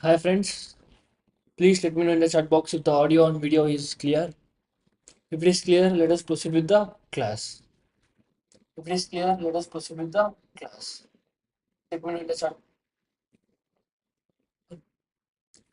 Hi friends, please let me know in the chat box if the audio and video is clear. If it is clear, let us proceed with the class. If it is clear, let us proceed with the class. Let me know in the chat.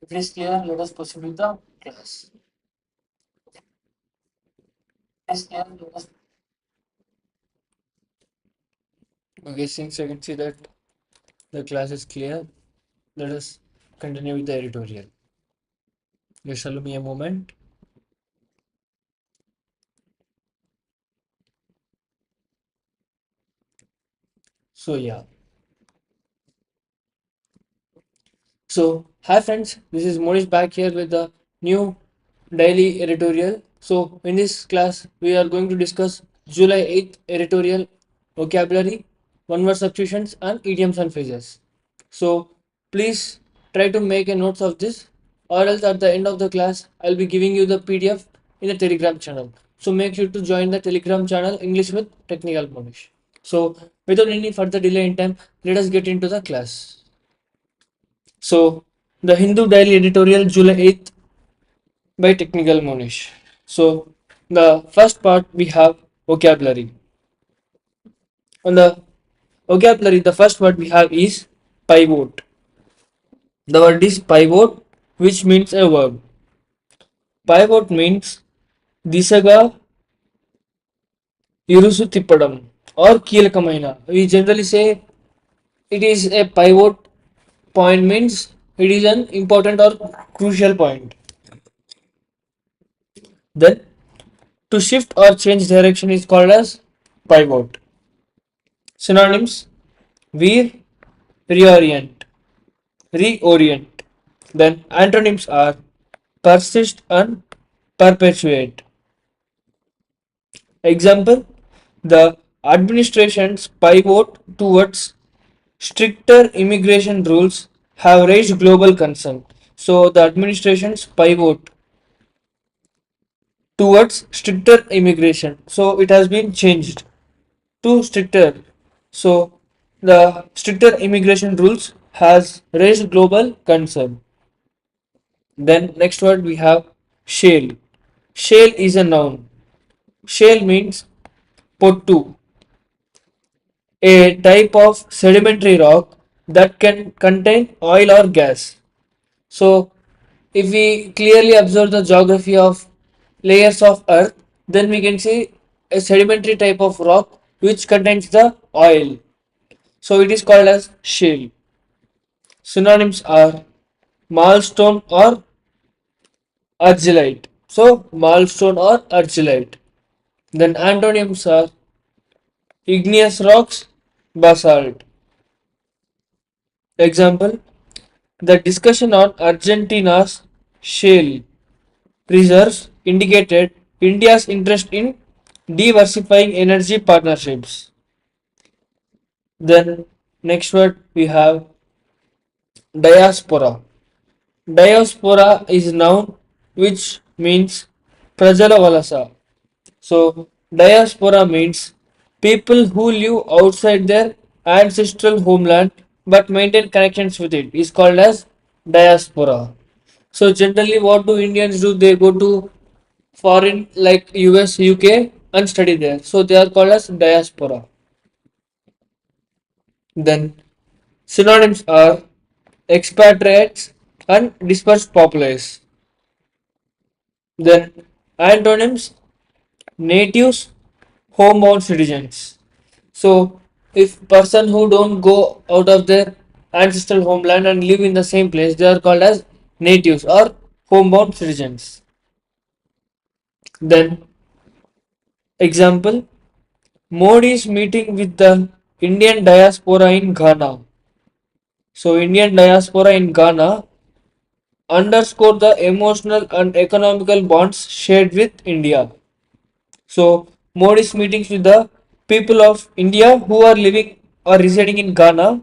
If it is clear, let us proceed with the class. If it is clear, let us. Okay, since I can see that the class is clear, let us continue with the editorial. Just allow me a moment. So yeah. So hi friends, this is Monish back here with the new daily editorial. So in this class we are going to discuss July 8th editorial vocabulary, one word substitutions and idioms and phrases. So please try to make a notes of this or else at the end of the class I'll be giving you the PDF in the Telegram channel. So make sure to join the Telegram channel English with Technical Monish. So without any further delay in time, let us get into the class. So, the Hindu Daily Editorial, July 8th by Technical Monish. So, the first part we have vocabulary. On the vocabulary, the first word we have is pivot. The word is pivot, which means a verb. Pivot means disaga irusu tippadam or kీలకమైన. We generally say it is a pivot point means it is an important or crucial point. Then to shift or change direction is called as pivot. Synonyms: veer, reorient, reorient. Then antonyms are persist and perpetuate. Example: the administration's pivot towards stricter immigration rules have raised global concern. So the administration's pivot towards stricter immigration. So it has been changed to stricter. So the stricter immigration rules has raised global concern. Then next word we have shale. Shale is a noun. Shale means pottu, a type of sedimentary rock that can contain oil or gas. So if we clearly observe the geography of layers of earth, then we can see a sedimentary type of rock which contains the oil. So it is called as shale. Synonyms are milestone or argillite. So milestone or argillite. Then antonyms are igneous rocks, basalt. Example: the discussion on Argentina's shale reserves indicated India's interest in diversifying energy partnerships. Then next word we have diaspora. Diaspora is noun which means Prajala Valasa. So diaspora means people who live outside their ancestral homeland but maintain connections with it is called as diaspora. So generally what do Indians do? They go to foreign like US, UK and study there. So they are called as diaspora. Then synonyms are expatriates and dispersed populace. Then antonyms: natives, homebound citizens. So if person who don't go out of their ancestral homeland and live in the same place, they are called as natives or homebound citizens. Then example: Modi's meeting with the Indian diaspora in Ghana. So Indian diaspora in Ghana underscore the emotional and economical bonds shared with India. So Modi's meetings with the people of India who are living or residing in Ghana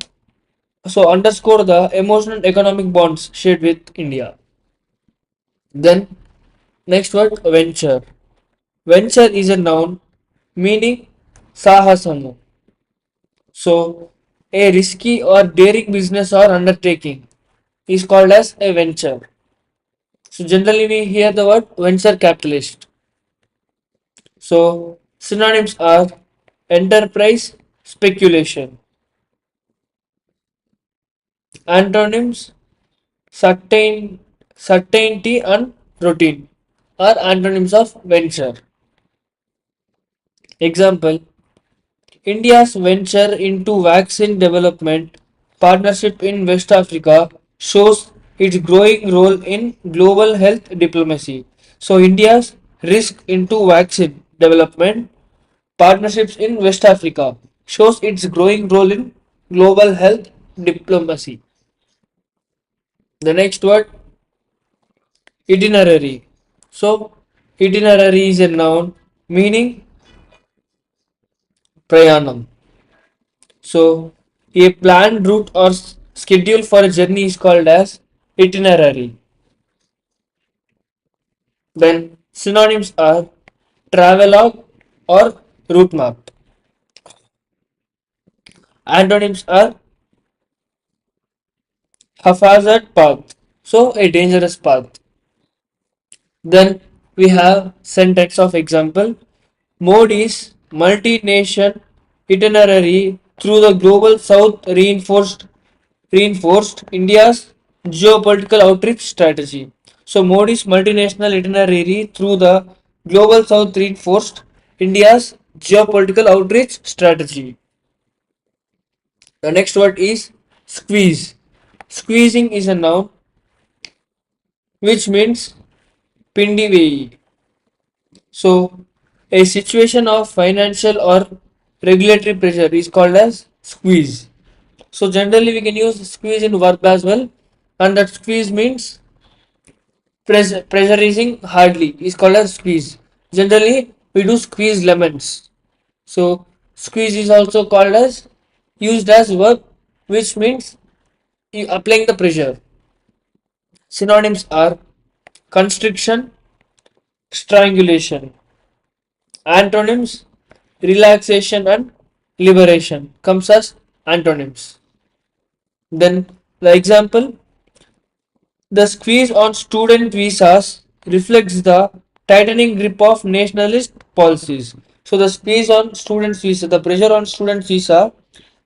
so underscore the emotional and economic bonds shared with India. Then next word venture. Venture is a noun meaning sahasamu. So a risky or daring business or undertaking. is called as a venture. So generally we hear the word venture capitalist. So synonyms are enterprise, speculation. Antonyms certainty and routine are antonyms of venture. Example: India's venture into vaccine development partnership in West Africa shows its growing role in global health diplomacy. So India's risk into vaccine development partnerships in West Africa shows its growing role in global health diplomacy. The next word, itinerary. So itinerary is a noun meaning prayanam. So a planned route or schedule for a journey is called as itinerary. Then synonyms are travelogue or route map. Antonyms are haphazard path. So a dangerous path. Then we have syntax of example. Mode is multi-nation itinerary through the global south reinforced India's geopolitical outreach strategy. So Modi's multinational itinerary through the global south reinforced India's geopolitical outreach strategy. The next word is squeeze. Squeezing is a noun which means pindi veyi. So a situation of financial or regulatory pressure is called as squeeze. So generally we can use squeeze in verb as well, and that squeeze means pressurizing hardly is called as squeeze. Generally we do squeeze lemons. So squeeze is also called as used as verb which means applying the pressure. Synonyms are constriction, strangulation. Antonyms relaxation and liberation comes as antonyms. Then the example, the squeeze on student visas reflects the tightening grip of nationalist policies. So the squeeze on student visa, the pressure on student visa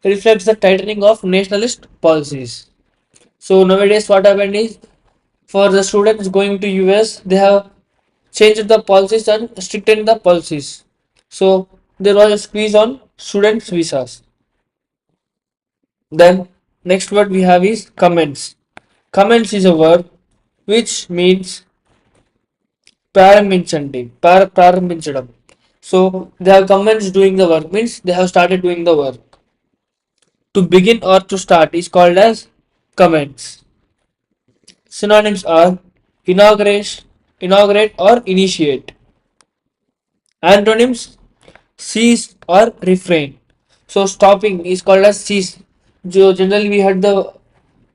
reflects the tightening of nationalist policies. So nowadays what happened is for the students going to US they have changed the policies and strictened the policies. So there was a squeeze on students visas. Then next word we have is comments. Comments is a word which means ప్రారంభించడం. So they have commenced doing the work means they have started doing the work. To begin or to start is called as commence. Synonyms are inaugurate or initiate. Antonyms cease or refrain. So stopping is called as cease. So generally we had the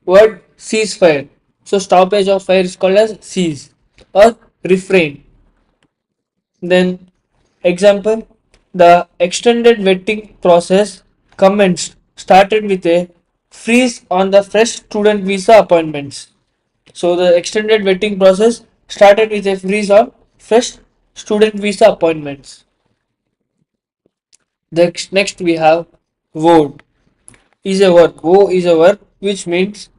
word ceasefire. So stoppage of fire is called as cease or refrain. Then example, the extended vetting process commenced started with a freeze on the fresh student visa appointments. So the extended vetting process started with a freeze on fresh student visa appointments. Next we have vote is a word. Wo is a word which means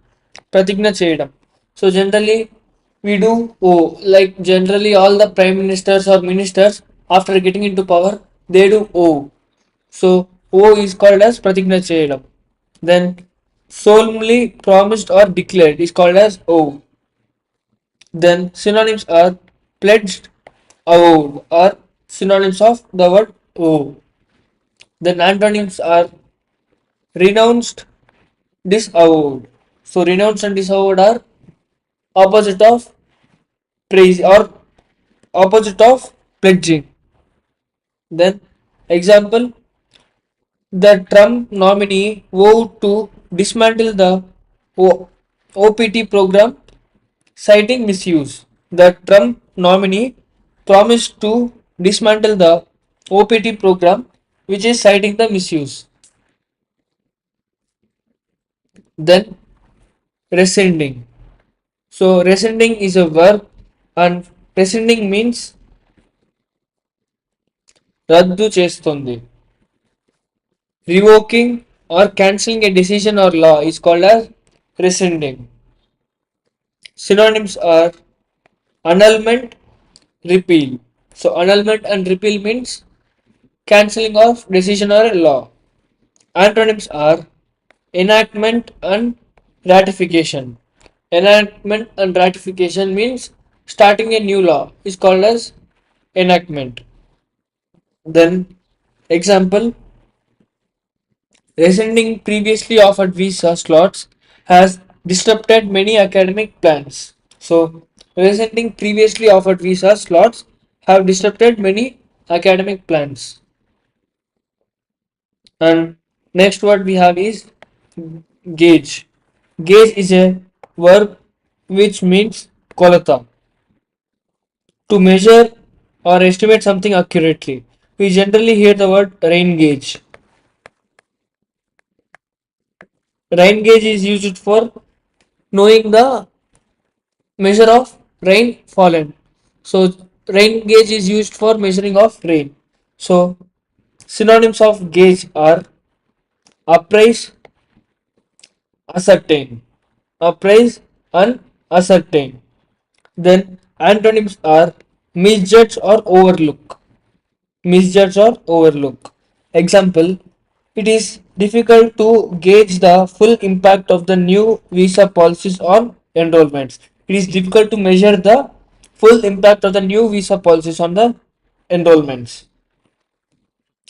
pratigna cheyadam. So generally we do O. Like generally all the prime ministers or ministers after getting into power they do O. So O is called as pratigna cheyadam. Then solemnly promised or declared is called as O. Then synonyms are pledged, avowed are synonyms of the word O. Then antonyms are renounced, disavowed. So renounced and disavowed are opposite of praise or opposite of pledging. Then example, the Trump nominee vowed to dismantle the OPT program citing misuse. The Trump nominee promised to dismantle the OPT program which is citing the misuse. Then rescinding. So rescinding is a verb, and rescinding means రద్దు చేస్తుంది. Revoking or cancelling a decision or law is called as rescinding. Synonyms are annulment, repeal. So annulment and repeal means cancelling of decision or a law. Antonyms are enactment and ratification. Enactment and ratification means starting a new law is called as enactment. Then example, rescinding previously offered visa slots has disrupted many academic plans. So, rescinding previously offered visa slots have disrupted many academic plans. And next word we have is gauge. Gauge is a verb which means kolata, to measure or estimate something accurately. We generally hear the word rain gauge. Rain gauge is used for knowing the measure of rain fallen. So rain gauge is used for measuring of rain. So synonyms of gauge are appraise, ascertain, appraise and ascertain. Then antonyms are misjudge or overlook, misjudge or overlook. Example, it is difficult to gauge the full impact of the new visa policies on enrollments. It is difficult to measure the full impact of the new visa policies on the enrollments.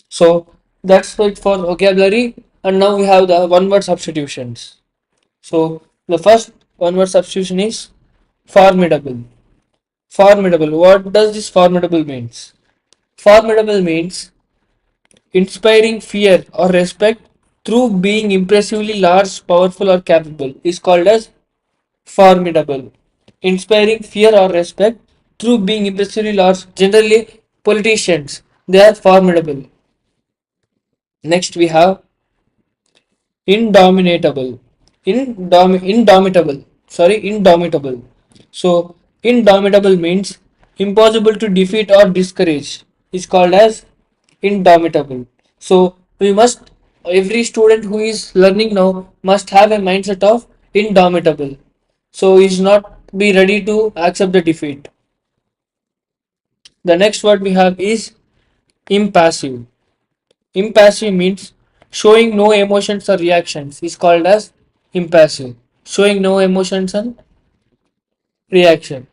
So that's it for vocabulary. And now we have the one word substitutions. So the first one word substitution is formidable. Formidable. What does this formidable means? Formidable means inspiring fear or respect through being impressively large, powerful, or capable is called as formidable. Inspiring fear or respect through being impressively large, generally politicians, they are formidable. Next we have indomitable. Indomitable. So indomitable means impossible to defeat or discourage is called as indomitable. So we must, every student who is learning now must have a mindset of indomitable. So he is not be ready to accept the defeat. The next word we have is impassive. Impassive means showing no emotions or reactions is called as impassive. Showing no emotions and reaction.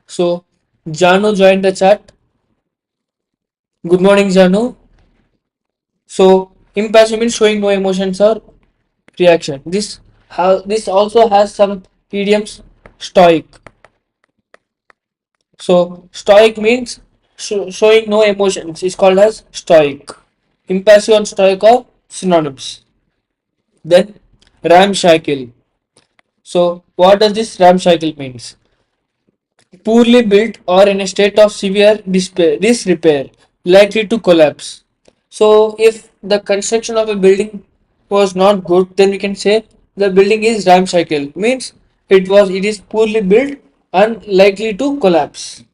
So Janu joined the chat. Good morning, Janu. So impassive means showing no emotions or reaction. This also has some idioms. Stoic. So stoic means showing no emotions is called as stoic. Impassive and stoic are synonyms. Then ramshackle. So what does this ramshackle means? Poorly built or in a state of severe disrepair, likely to collapse. So if the construction of a building was not good, then we can say the building is ramshackle. Means it is poorly built and likely to collapse.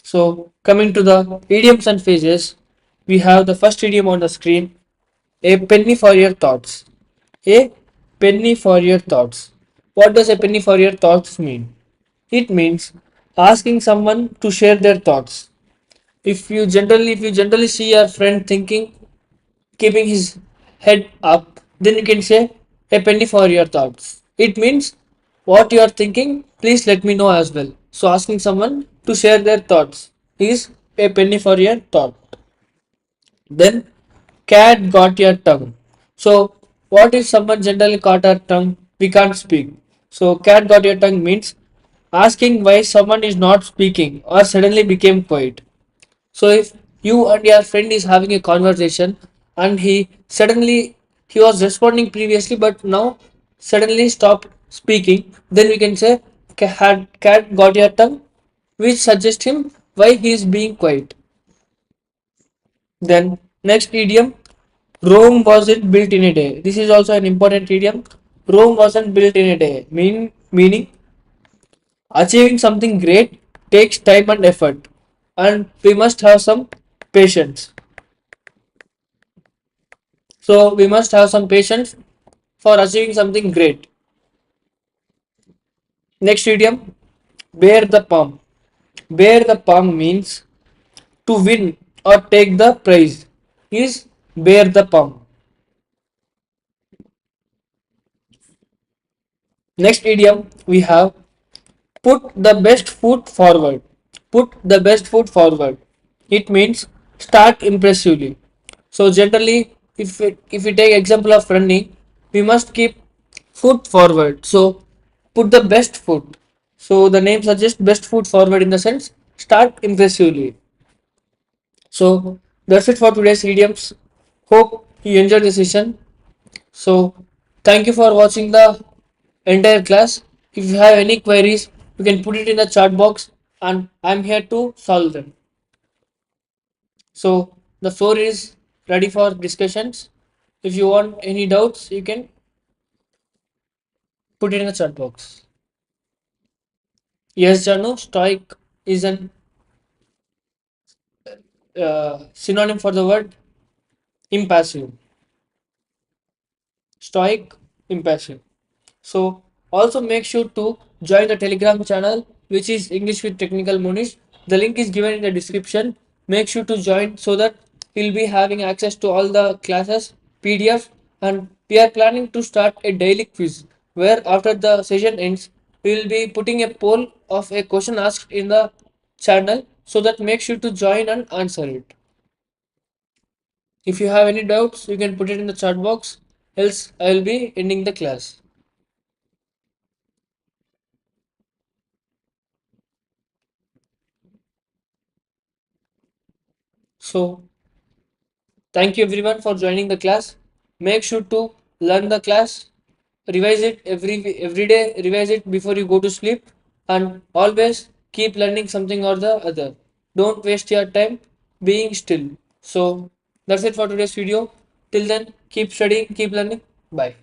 So coming to the idioms and phrases, we have the first idiom on the screen. A penny for your thoughts. A penny for your thoughts. What does a penny for your thoughts mean? It means asking someone to share their thoughts. If you generally see your friend thinking, keeping his head up, then you can say a penny for your thoughts. It means what you are thinking, please let me know as well. So asking someone to share their thoughts is a penny for your thought. Then cat got your tongue. So what if someone generally caught our tongue? We can't speak. So cat got your tongue means asking why someone is not speaking or suddenly became quiet. So if you and your friend is having a conversation and he was responding previously but now suddenly stopped speaking, then we can say cat got your tongue, which suggests him why he is being quiet. Then next idiom, Rome wasn't built in a day. This is also an important idiom. Rome wasn't built in a day. Meaning Achieving something great takes time and effort, and we must have some patience. So we must have some patience for achieving something great. Next idiom, bear the palm. Bear the palm means to win or take the prize. Is bear the palm. Next idiom we have put the best foot forward. Put the best foot forward. It means start impressively. So generally, if we take example of running, we must keep foot forward. So put the best foot. So the name suggests best foot forward in the sense start impressively. So that's it for today's idioms. Hope you enjoyed the session. So thank you for watching the entire class. If you have any queries, you can put it in the chat box and I'm here to solve them. So the floor is ready for discussions. If you want any doubts, you can put it in the chat box. Yes, Janu, stoic is an synonym for the word impassive. Stoic, impassive. So also make sure to join the Telegram channel, which is English with Technical Monish. The link is given in the description. Make sure to join so that you'll be having access to all the classes, PDF, and we are planning to start a daily quiz where after the session ends, we will be putting a poll of a question asked in the channel so that make sure to join and answer it. If you have any doubts, you can put it in the chat box, else I will be ending the class. So thank you everyone for joining the class. Make sure to learn the class, revise it every day, revise it before you go to sleep, and always keep learning something or the other. Don't waste your time being still. So that's it for today's video. Till then, keep studying, keep learning. Bye.